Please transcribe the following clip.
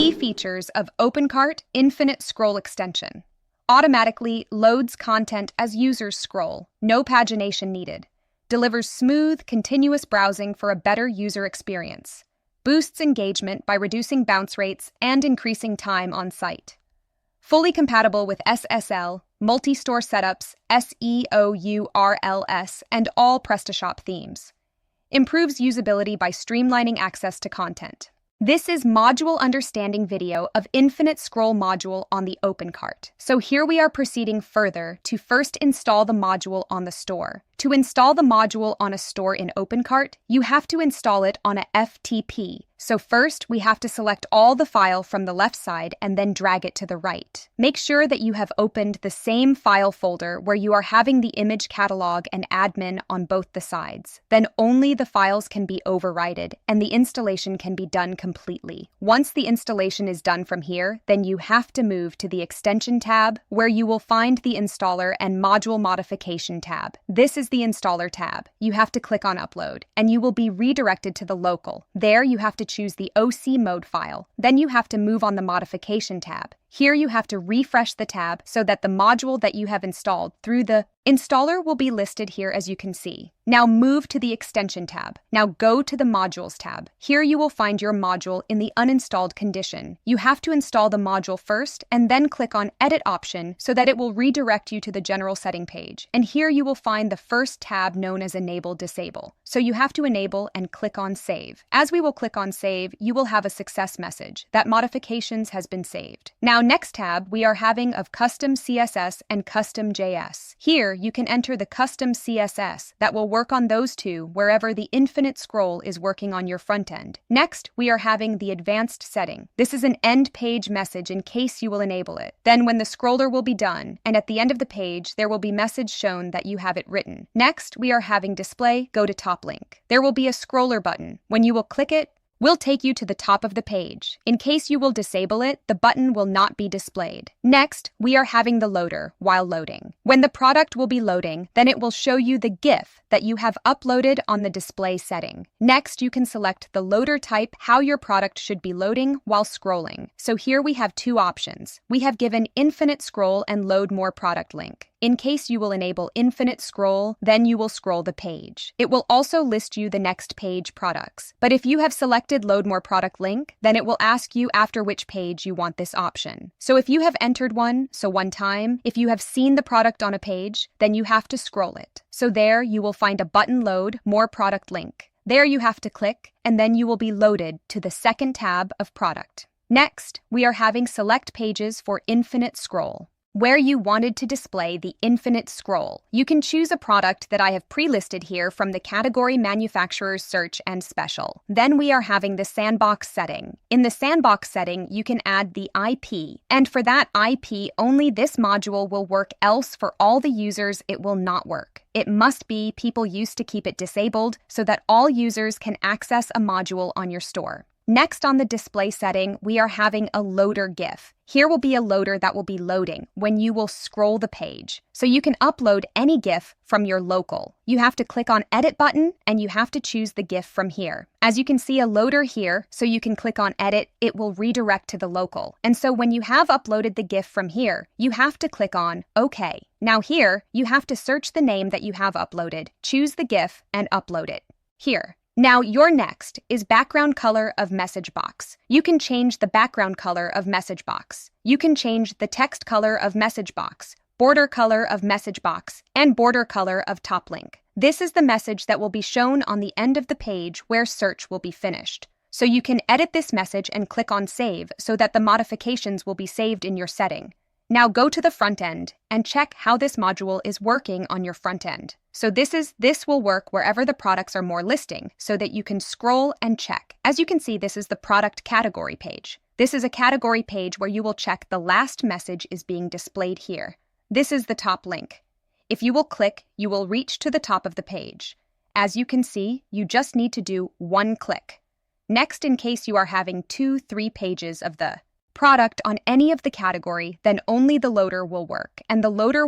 Key features of OpenCart Infinite Scroll Extension. Automatically loads content as users scroll, no pagination needed. Delivers smooth, continuous browsing for a better user experience. Boosts engagement by reducing bounce rates and increasing time on site. Fully compatible with SSL, multi-store setups, SEOURLS, and all PrestaShop themes. Improves usability by streamlining access to content. This is module understanding video of Infinite Scroll module on the OpenCart. So here we are proceeding further to first install the module on the store. To install the module on a store in OpenCart, you have to install it on a FTP. So first, we have to select all the file from the left side and then drag it to the right. Make sure that you have opened the same file folder where you are having the image catalog and admin on both the sides. Then only the files can be overridden and the installation can be done completely. Once the installation is done from here, then you have to move to the Extension tab where you will find the Installer and Module Modification tab. This is the Installer tab. You have to click on Upload and you will be redirected to the local. There you have to choose the OC mode file. Then you have to move on the Modification tab. Here you have to refresh the tab so that the module that you have installed through the installer will be listed here as you can see. Now move to the Extension tab. Now go to the Modules tab. Here you will find your module in the uninstalled condition. You have to install the module first and then click on Edit option so that it will redirect you to the general setting page. And here you will find the first tab known as Enable Disable. So you have to enable and click on Save. As we will click on Save, you will have a success message that modifications has been saved. Now next tab we are having of Custom CSS and Custom JS. Here you can enter the Custom CSS that will work on those two wherever the Infinite Scroll is working on your front end. Next, we are having the Advanced setting. This is an end page message in case you will enable it. Then when the scroller will be done, and at the end of the page, there will be message shown that you have it written. Next, we are having Display, go to top link. There will be a scroller button. When you will click it, will take you to the top of the page. In case you will disable it, the button will not be displayed. Next, we are having the loader while loading. When the product will be loading, then it will show you the GIF that you have uploaded on the display setting. Next, you can select the loader type, how your product should be loading while scrolling. So here we have two options. We have given Infinite Scroll and Load More Product link. In case you will enable Infinite Scroll, then you will scroll the page. It will also list you the next page products. But if you have selected Load More Product link, then it will ask you after which page you want this option. So if you have entered one time, if you have seen the product on a page, then you have to scroll it. So there you will find a button Load More Product link. There you have to click, and then you will be loaded to the second tab of product. Next, we are having Select Pages for Infinite Scroll. Where you wanted to display the Infinite Scroll, you can choose a product that I have pre-listed here from the category Manufacturer's Search and Special. Then we are having the Sandbox setting. In the Sandbox setting, you can add the IP. And for that IP, only this module will work, else for all the users it will not work. It must be people used to keep it disabled so that all users can access a module on your store. Next on the display setting, we are having a loader GIF. Here will be a loader that will be loading when you will scroll the page. So you can upload any GIF from your local. You have to click on Edit button and you have to choose the GIF from here. As you can see a loader here, so you can click on Edit, it will redirect to the local. And so when you have uploaded the GIF from here, you have to click on OK. Now here, you have to search the name that you have uploaded, choose the GIF and upload it. Here. Now, your next is background color of message box. You can change the background color of message box. You can change the text color of message box, border color of message box, and border color of top link. This is the message that will be shown on the end of the page where search will be finished. So you can edit this message and click on Save so that the modifications will be saved in your setting. Now go to the front end and check how this module is working on your front end. So this will work wherever the products are more listing so that you can scroll and check. As you can see, this is the product category page. This is a category page where you will check the last message is being displayed here. This is the top link. If you will click, you will reach to the top of the page. As you can see, you just need to do one click. Next, in case you are having 2-3 pages of the product on any of the category, then only the loader will work, and the loader